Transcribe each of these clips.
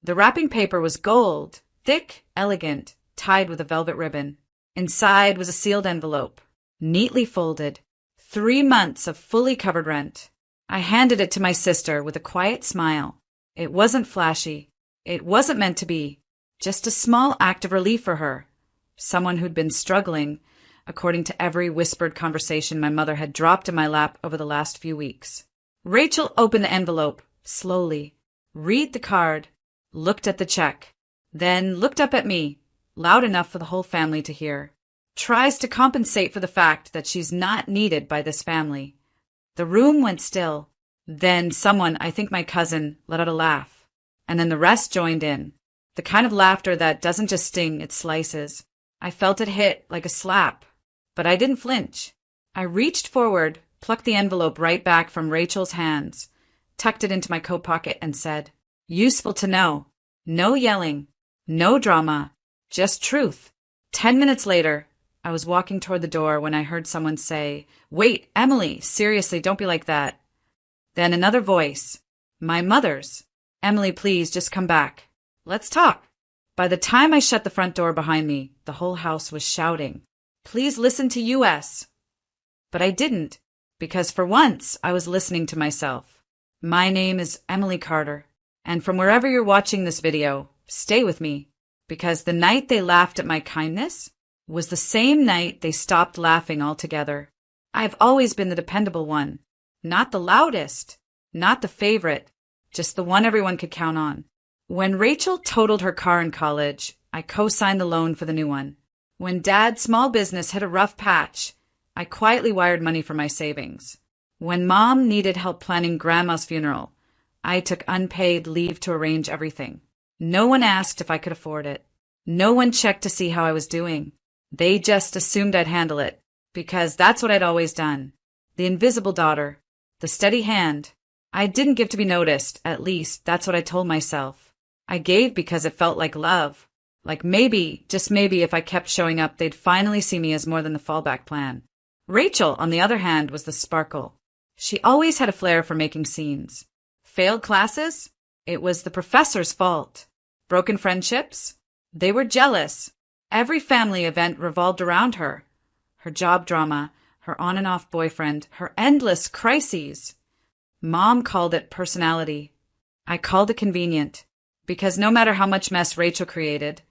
The wrapping paper was gold, thick, elegant, tied with a velvet ribbon. Inside was a sealed envelope, neatly folded. 3 months of fully covered rent. I handed it to my sister with a quiet smile. It wasn't flashy. It wasn't meant to be. Just a small act of relief for her. Someone who'd been struggling, according to every whispered conversation my mother had dropped in my lap over the last few weeks. Rachel opened the envelope, slowly, read the card, looked at the check, then looked up at me, loud enough for the whole family to hear. Tries to compensate for the fact that she's not needed by this family. The room went still. Then someone, I think my cousin, let out a laugh. And then the rest joined in. The kind of laughter that doesn't just sting, it slices. I felt it hit like a slap. But I didn't flinch. I reached forward, plucked the envelope right back from Rachel's hands, tucked it into my coat pocket and said, "Useful to know. No yelling. No drama. Just truth." 10 minutes later, I was walking toward the door when I heard someone say, "Wait, Emily, seriously, don't be like that." Then another voice, my mother's. "Emily, please, just come back. Let's talk." By the time I shut the front door behind me, the whole house was shouting, "Please listen to US." But I didn't, because for once I was listening to myself. My name is Emily Carter, and from wherever you're watching this video, stay with me, because the night they laughed at my kindness was the same night they stopped laughing altogether. I've always been the dependable one, not the loudest, not the favorite, just the one everyone could count on. When Rachel totaled her car in college, I co-signed the loan for the new one. When Dad's small business hit a rough patch, I quietly wired money from my savings. When Mom needed help planning Grandma's funeral, I took unpaid leave to arrange everything. No one asked if I could afford it. No one checked to see how I was doing. They just assumed I'd handle it, because that's what I'd always done. The invisible daughter, the steady hand. I didn't give to be noticed, at least that's what I told myself. I gave because it felt like love. Like maybe, just maybe, if I kept showing up, they'd finally see me as more than the fallback plan. Rachel, on the other hand, was the sparkle. She always had a flair for making scenes. Failed classes? It was the professor's fault. Broken friendships? They were jealous. Every family event revolved around her. Her job drama, her on and off boyfriend, her endless crises. Mom called it personality. I called it convenient, because no matter how much mess Rachel created,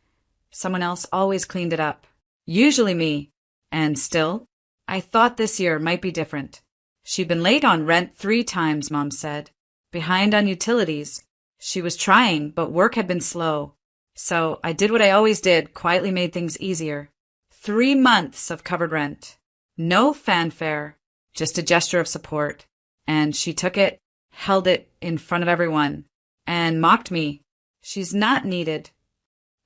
someone else always cleaned it up. Usually me. And still, I thought this year might be different. She'd been late on rent 3 times, Mom said. Behind on utilities. She was trying, but work had been slow. So I did what I always did, quietly made things easier. 3 months of covered rent. No fanfare, just a gesture of support. And she took it, held it in front of everyone, and mocked me. She's not needed.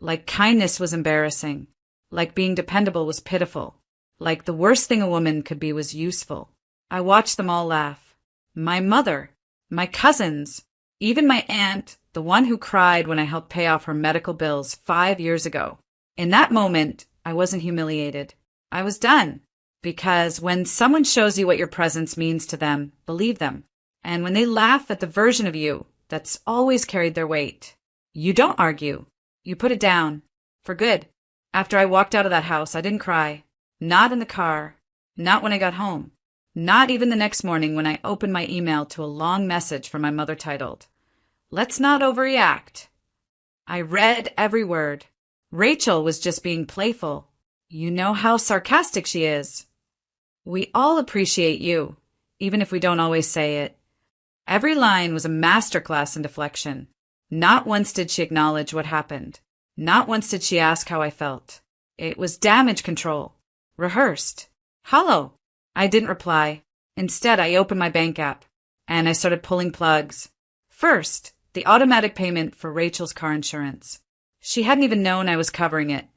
Like kindness was embarrassing. Like being dependable was pitiful. Like the worst thing a woman could be was useful. I watched them all laugh. My mother, my cousins, even my aunt, the one who cried when I helped pay off her medical bills 5 years ago. In that moment, I wasn't humiliated. I was done. Because when someone shows you what your presence means to them, believe them. And when they laugh at the version of you that's always carried their weight, you don't argue. You put it down. For good. After I walked out of that house, I didn't cry. Not in the car. Not when I got home. Not even the next morning when I opened my email to a long message from my mother titled, "Let's not overreact." I read every word. Rachel was just being playful. You know how sarcastic she is. We all appreciate you, even if we don't always say it. Every line was a masterclass in deflection. Not once did she acknowledge what happened. Not once did she ask how I felt. It was damage control. Rehearsed. Hollow. I didn't reply. Instead, I opened my bank app, and I started pulling plugs. First, the automatic payment for Rachel's car insurance. She hadn't even known I was covering it.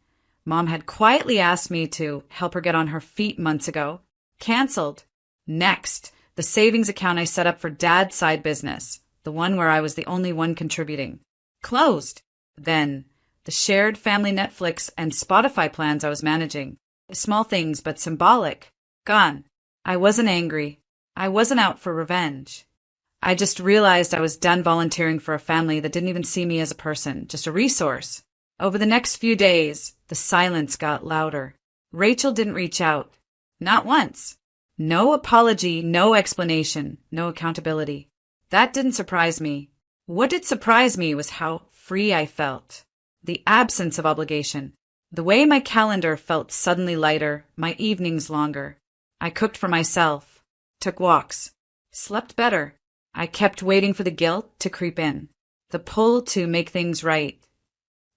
Mom had quietly asked me to help her get on her feet months ago. Canceled. Next, the savings account I set up for Dad's side business, the one where I was the only one contributing. Closed. Then, the shared family Netflix and Spotify plans I was managing. Small things, but symbolic. Gone. I wasn't angry. I wasn't out for revenge. I just realized I was done volunteering for a family that didn't even see me as a person, just a resource. Over the next few days, the silence got louder. Rachel didn't reach out. Not once. No apology, no explanation, no accountability. That didn't surprise me. What did surprise me was how free I felt. The absence of obligation. The way my calendar felt suddenly lighter, my evenings longer. I cooked for myself, took walks, slept better. I kept waiting for the guilt to creep in, the pull to make things right.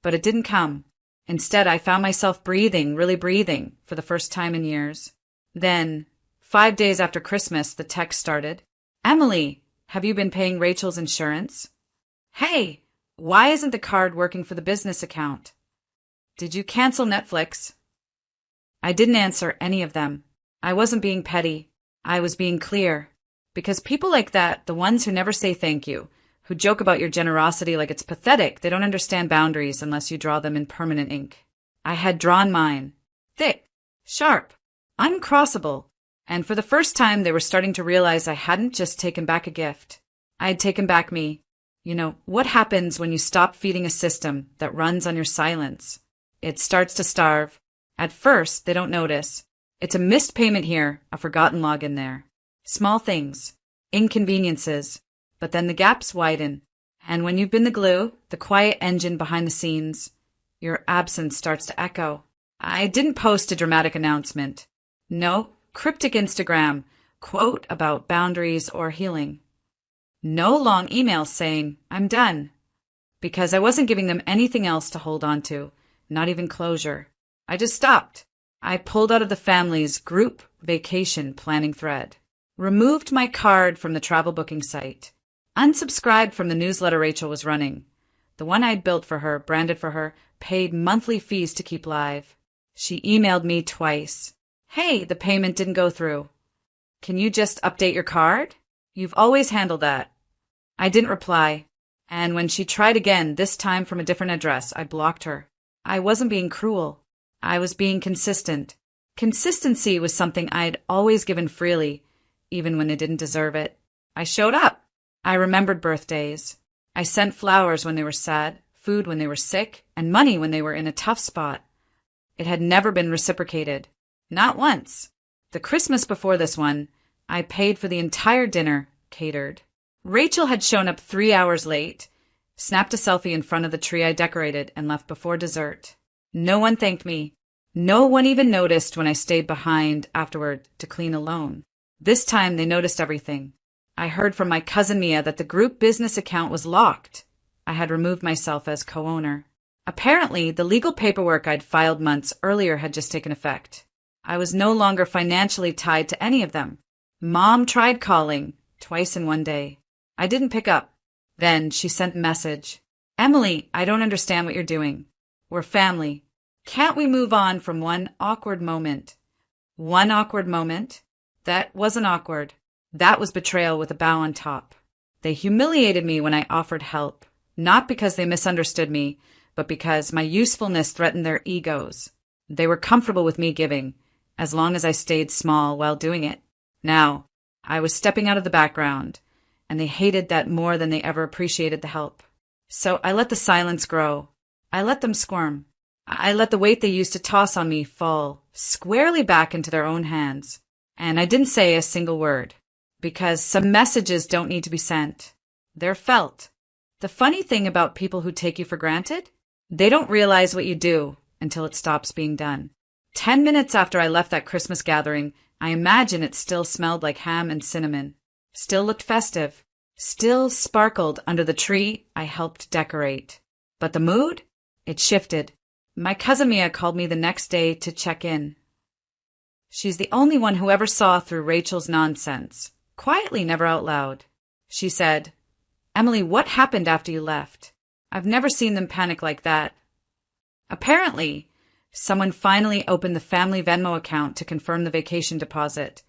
But it didn't come. Instead, I found myself breathing, really breathing, for the first time in years. Then, 5 days after Christmas, the text started. Emily, have you been paying Rachel's insurance? Hey, why isn't the card working for the business account? Did you cancel Netflix? I didn't answer any of them. I wasn't being petty. I was being clear. Because people like that, the ones who never say thank you, who joke about your generosity like it's pathetic, they don't understand boundaries unless you draw them in permanent ink. I had drawn mine. Thick, sharp, uncrossable. And for the first time, they were starting to realize I hadn't just taken back a gift. I had taken back me. You know, what happens when you stop feeding a system that runs on your silence? It starts to starve. At first, they don't notice. It's a missed payment here, a forgotten login there. Small things, inconveniences, but then the gaps widen. And when you've been the glue, the quiet engine behind the scenes, your absence starts to echo. I didn't post a dramatic announcement. No cryptic Instagram quote about boundaries or healing. No long emails saying, I'm done. Because I wasn't giving them anything else to hold on to, not even closure. I just stopped. I pulled out of the family's group vacation planning thread. Removed my card from the travel booking site. Unsubscribed from the newsletter Rachel was running. The one I'd built for her, branded for her, paid monthly fees to keep live. She emailed me twice. Hey, the payment didn't go through. Can you just update your card? You've always handled that. I didn't reply. And when she tried again, this time from a different address, I blocked her. I wasn't being cruel. I was being consistent. Consistency was something I'd always given freely, even when they didn't deserve it. I showed up. I remembered birthdays. I sent flowers when they were sad, food when they were sick, and money when they were in a tough spot. It had never been reciprocated. Not once. The Christmas before this one, I paid for the entire dinner, catered. Rachel had shown up 3 hours late, snapped a selfie in front of the tree I decorated, and left before dessert. No one thanked me. No one even noticed when I stayed behind afterward to clean alone. This time they noticed everything. I heard from my cousin Mia that the group business account was locked. I had removed myself as co-owner. Apparently, the legal paperwork I'd filed months earlier had just taken effect. I was no longer financially tied to any of them. Mom tried calling, twice in one day. I didn't pick up. Then she sent a message. Emily, I don't understand what you're doing. We're family. Can't we move on from one awkward moment? One awkward moment? That wasn't awkward. That was betrayal with a bow on top. They humiliated me when I offered help, not because they misunderstood me, but because my usefulness threatened their egos. They were comfortable with me giving, as long as I stayed small while doing it. Now, I was stepping out of the background, and they hated that more than they ever appreciated the help. So I let the silence grow. I let them squirm. I let the weight they used to toss on me fall squarely back into their own hands. And I didn't say a single word, because some messages don't need to be sent. They're felt. The funny thing about people who take you for granted, they don't realize what you do until it stops being done. 10 minutes after I left that Christmas gathering, I imagine it still smelled like ham and cinnamon, still looked festive, still sparkled under the tree I helped decorate. But the mood? It shifted. My cousin Mia called me the next day to check in. She's the only one who ever saw through Rachel's nonsense, quietly, never out loud. She said, Emily, what happened after you left? I've never seen them panic like that. Apparently, someone finally opened the family Venmo account to confirm the vacation deposit,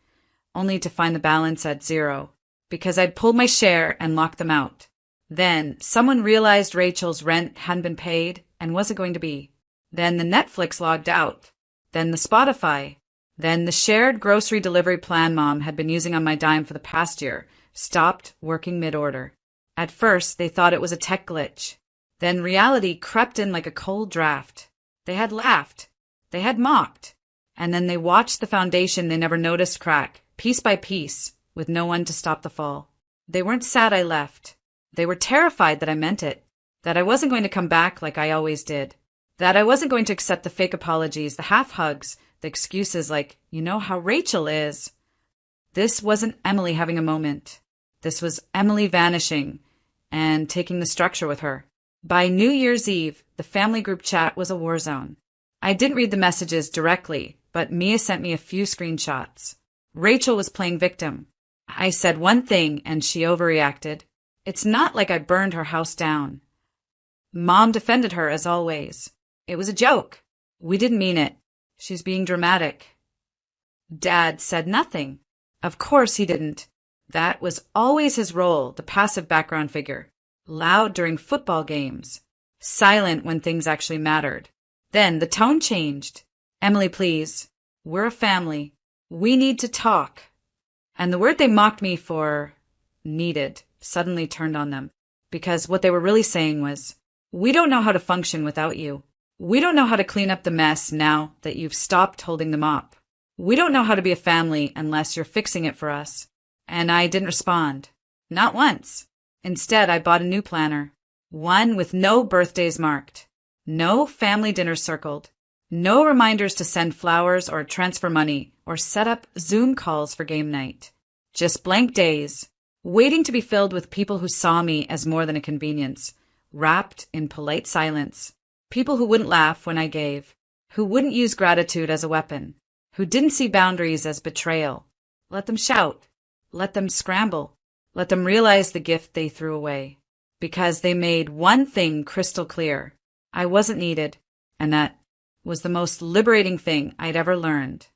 only to find the balance at zero, because I'd pulled my share and locked them out. Then, someone realized Rachel's rent hadn't been paid and wasn't going to be. Then the Netflix logged out. Then the Spotify. Then the shared grocery delivery plan Mom had been using on my dime for the past year stopped working mid-order. At first, they thought it was a tech glitch. Then reality crept in like a cold draft. They had laughed. They had mocked. And then they watched the foundation they never noticed crack, piece by piece, with no one to stop the fall. They weren't sad I left. They were terrified that I meant it, that I wasn't going to come back like I always did, that I wasn't going to accept the fake apologies, the half-hugs, the excuses like, you know how Rachel is. This wasn't Emily having a moment. This was Emily vanishing and taking the structure with her. By New Year's Eve, the family group chat was a war zone. I didn't read the messages directly, but Mia sent me a few screenshots. Rachel was playing victim. I said one thing and she overreacted. It's not like I burned her house down. Mom defended her as always. It was a joke. We didn't mean it. She's being dramatic. Dad said nothing. Of course he didn't. That was always his role, the passive background figure. Loud during football games. Silent when things actually mattered. Then the tone changed. Emily, please. We're a family. We need to talk. And the word they mocked me for, needed, suddenly turned on them. Because what they were really saying was, we don't know how to function without you. We don't know how to clean up the mess now that you've stopped holding the mop. We don't know how to be a family unless you're fixing it for us. And I didn't respond. Not once. Instead, I bought a new planner. One with no birthdays marked. No family dinners circled. No reminders to send flowers or transfer money or set up Zoom calls for game night. Just blank days, waiting to be filled with people who saw me as more than a convenience, wrapped in polite silence. People who wouldn't laugh when I gave, who wouldn't use gratitude as a weapon, who didn't see boundaries as betrayal. Let them shout. Let them scramble. Let them realize the gift they threw away. Because they made one thing crystal clear. I wasn't needed, and that was the most liberating thing I'd ever learned.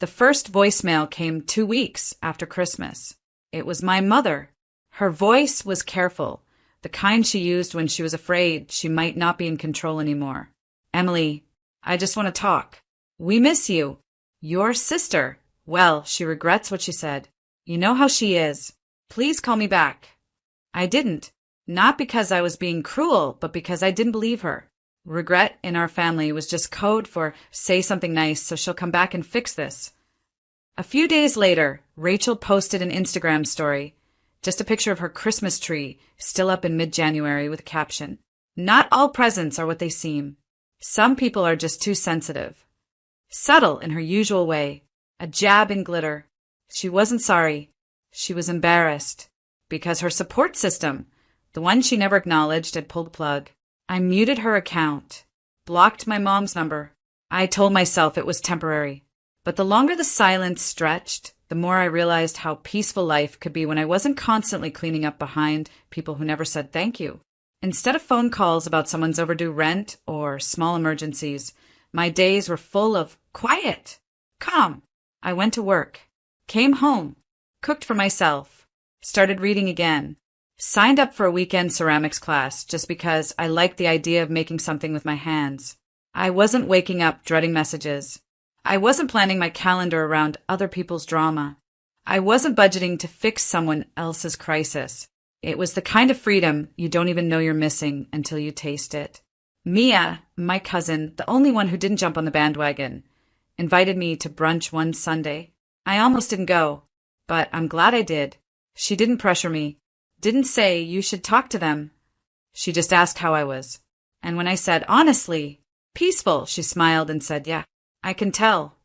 The first voicemail came 2 weeks after Christmas. It was my mother. Her voice was careful, the kind she used when she was afraid she might not be in control anymore. Emily, I just want to talk. We miss you. Your sister. Well, she regrets what she said. You know how she is. Please call me back. I didn't. Not because I was being cruel, but because I didn't believe her. Regret in our family was just code for say something nice so she'll come back and fix this. A few days later, Rachel posted an Instagram story. Just a picture of her Christmas tree, still up in mid-January with a caption. Not all presents are what they seem. Some people are just too sensitive. Subtle in her usual way. A jab in glitter. She wasn't sorry. She was embarrassed. Because her support system, the one she never acknowledged, had pulled the plug. I muted her account. Blocked my mom's number. I told myself it was temporary. But the longer the silence stretched, the more I realized how peaceful life could be when I wasn't constantly cleaning up behind people who never said thank you. Instead of phone calls about someone's overdue rent or small emergencies, my days were full of quiet, calm. I went to work, came home, cooked for myself, started reading again, signed up for a weekend ceramics class just because I liked the idea of making something with my hands. I wasn't waking up dreading messages. I wasn't planning my calendar around other people's drama. I wasn't budgeting to fix someone else's crisis. It was the kind of freedom you don't even know you're missing until you taste it. Mia, my cousin, the only one who didn't jump on the bandwagon, invited me to brunch one Sunday. I almost didn't go, but I'm glad I did. She didn't pressure me, didn't say you should talk to them. She just asked how I was. And when I said, honestly, peaceful, she smiled and said, yeah, I can tell.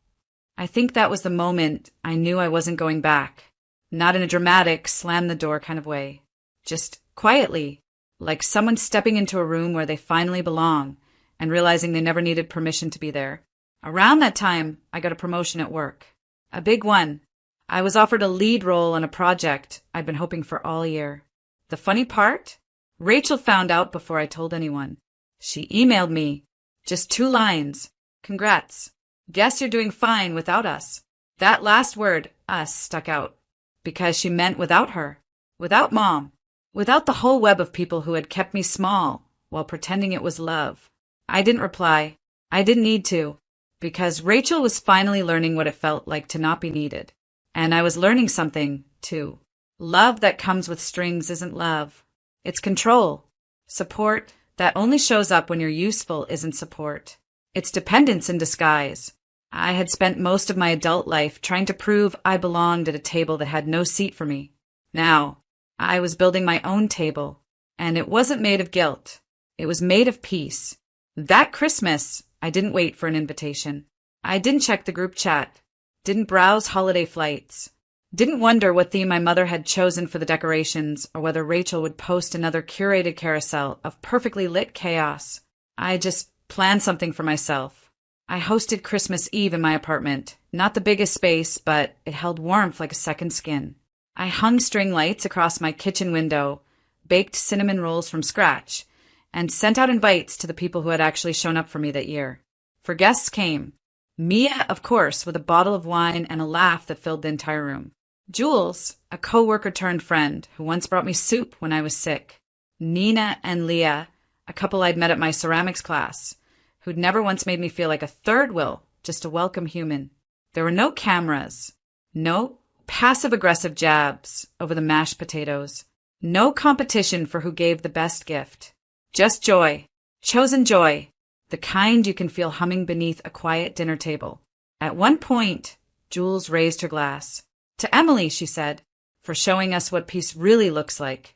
I think that was the moment I knew I wasn't going back. Not in a dramatic, slam the door kind of way. Just quietly, like someone stepping into a room where they finally belong and realizing they never needed permission to be there. Around that time, I got a promotion at work. A big one. I was offered a lead role on a project I'd been hoping for all year. The funny part? Rachel found out before I told anyone. She emailed me. Just 2 lines. Congrats. Guess you're doing fine without us. That last word, us, stuck out. Because she meant without her. Without Mom. Without the whole web of people who had kept me small while pretending it was love. I didn't reply. I didn't need to. Because Rachel was finally learning what it felt like to not be needed. And I was learning something, too. Love that comes with strings isn't love. It's control. Support that only shows up when you're useful isn't support. It's dependence in disguise. I had spent most of my adult life trying to prove I belonged at a table that had no seat for me. Now, I was building my own table, and it wasn't made of guilt. It was made of peace. That Christmas, I didn't wait for an invitation. I didn't check the group chat, didn't browse holiday flights, didn't wonder what theme my mother had chosen for the decorations or whether Rachel would post another curated carousel of perfectly lit chaos. I just planned something for myself. I hosted Christmas Eve in my apartment, not the biggest space, but it held warmth like a second skin. I hung string lights across my kitchen window, baked cinnamon rolls from scratch, and sent out invites to the people who had actually shown up for me that year. For guests came. Mia, of course, with a bottle of wine and a laugh that filled the entire room. Jules, a co-worker turned friend who once brought me soup when I was sick. Nina and Leah, a couple I'd met at my ceramics class, who'd never once made me feel like a third wheel, just a welcome human. There were no cameras, no passive-aggressive jabs over the mashed potatoes, no competition for who gave the best gift. Just joy, chosen joy, the kind you can feel humming beneath a quiet dinner table. At one point, Jules raised her glass. To Emily, she said, for showing us what peace really looks like.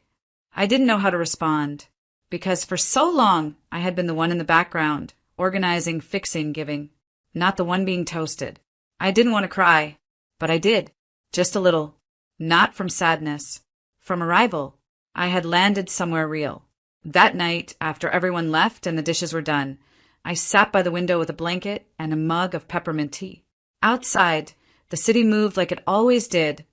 I didn't know how to respond, because for so long I had been the one in the background, organizing, fixing, giving, not the one being toasted. I didn't want to cry, but I did, just a little. Not from sadness, from arrival. I had landed somewhere real. That night, after everyone left and the dishes were done, I sat by the window with a blanket and a mug of peppermint tea. Outside, the city moved like it always did.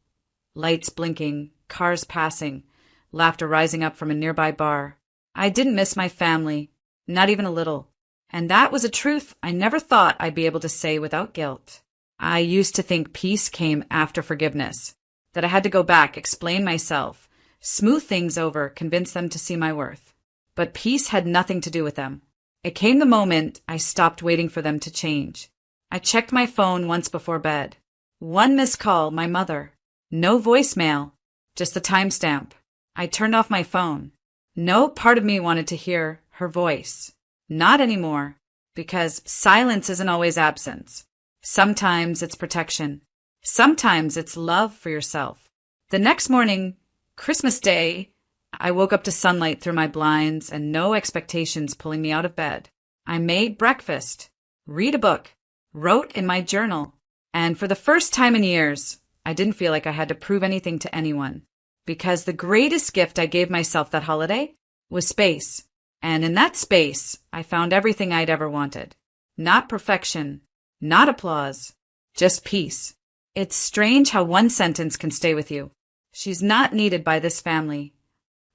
Lights blinking, cars passing, laughter rising up from a nearby bar. I didn't miss my family, not even a little. And that was a truth I never thought I'd be able to say without guilt. I used to think peace came after forgiveness, that I had to go back, explain myself, smooth things over, convince them to see my worth. But peace had nothing to do with them. It came the moment I stopped waiting for them to change. I checked my phone once before bed. One missed call, my mother. No voicemail, just the timestamp. I turned off my phone. No part of me wanted to hear her voice. Not anymore, because silence isn't always absence. Sometimes it's protection. Sometimes it's love for yourself. The next morning, Christmas Day, I woke up to sunlight through my blinds and no expectations pulling me out of bed. I made breakfast, read a book, wrote in my journal, and for the first time in years, I didn't feel like I had to prove anything to anyone, because the greatest gift I gave myself that holiday was space. And in that space, I found everything I'd ever wanted. Not perfection, not applause, just peace. It's strange how one sentence can stay with you. She's not needed by this family.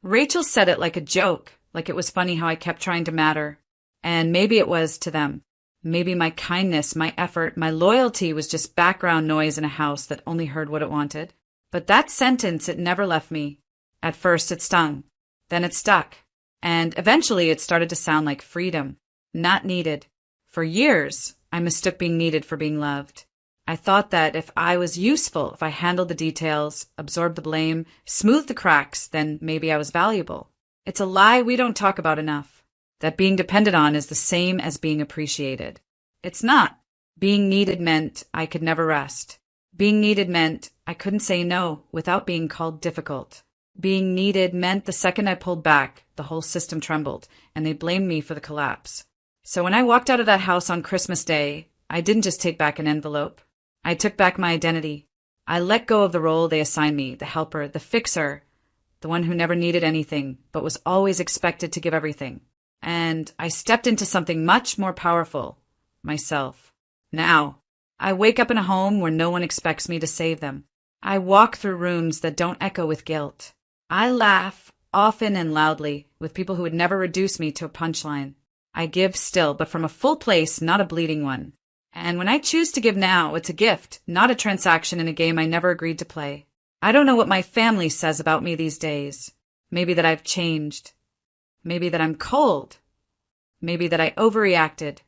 Rachel said it like a joke, like it was funny how I kept trying to matter. And maybe it was to them. Maybe my kindness, my effort, my loyalty was just background noise in a house that only heard what it wanted. But that sentence, it never left me. At first it stung. Then it stuck. And eventually it started to sound like freedom. Not needed. For years, I mistook being needed for being loved. I thought that if I was useful, if I handled the details, absorbed the blame, smoothed the cracks, then maybe I was valuable. It's a lie we don't talk about enough. That being depended on is the same as being appreciated. It's not. Being needed meant I could never rest. Being needed meant I couldn't say no without being called difficult. Being needed meant the second I pulled back, the whole system trembled, and they blamed me for the collapse. So when I walked out of that house on Christmas Day, I didn't just take back an envelope. I took back my identity. I let go of the role they assigned me, the helper, the fixer, the one who never needed anything, but was always expected to give everything. And I stepped into something much more powerful, myself. Now, I wake up in a home where no one expects me to save them. I walk through rooms that don't echo with guilt. I laugh, often and loudly, with people who would never reduce me to a punchline. I give still, but from a full place, not a bleeding one. And when I choose to give now, it's a gift, not a transaction in a game I never agreed to play. I don't know what my family says about me these days. Maybe that I've changed. Maybe that I'm cold. Maybe that I overreacted.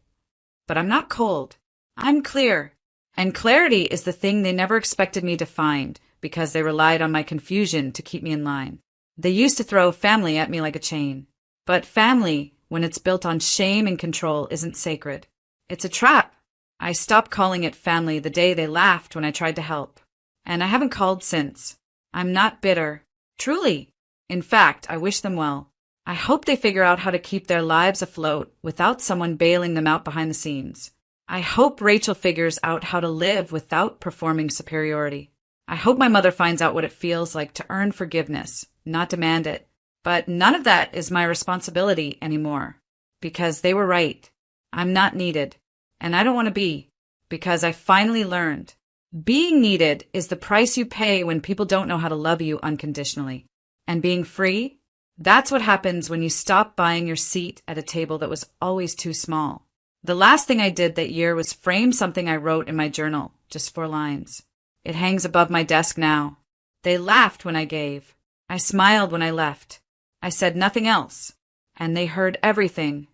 But I'm not cold. I'm clear. And clarity is the thing they never expected me to find, because they relied on my confusion to keep me in line. They used to throw family at me like a chain. But family, when it's built on shame and control, isn't sacred. It's a trap. I stopped calling it family the day they laughed when I tried to help. And I haven't called since. I'm not bitter. Truly. In fact, I wish them well. I hope they figure out how to keep their lives afloat without someone bailing them out behind the scenes. I hope Rachel figures out how to live without performing superiority. I hope my mother finds out what it feels like to earn forgiveness, not demand it. But none of that is my responsibility anymore. Because they were right. I'm not needed. And I don't want to be. Because I finally learned. Being needed is the price you pay when people don't know how to love you unconditionally. And being free? That's what happens when you stop buying your seat at a table that was always too small. The last thing I did that year was frame something I wrote in my journal, just 4 lines. It hangs above my desk now. They laughed when I gave. I smiled when I left. I said nothing else. And they heard everything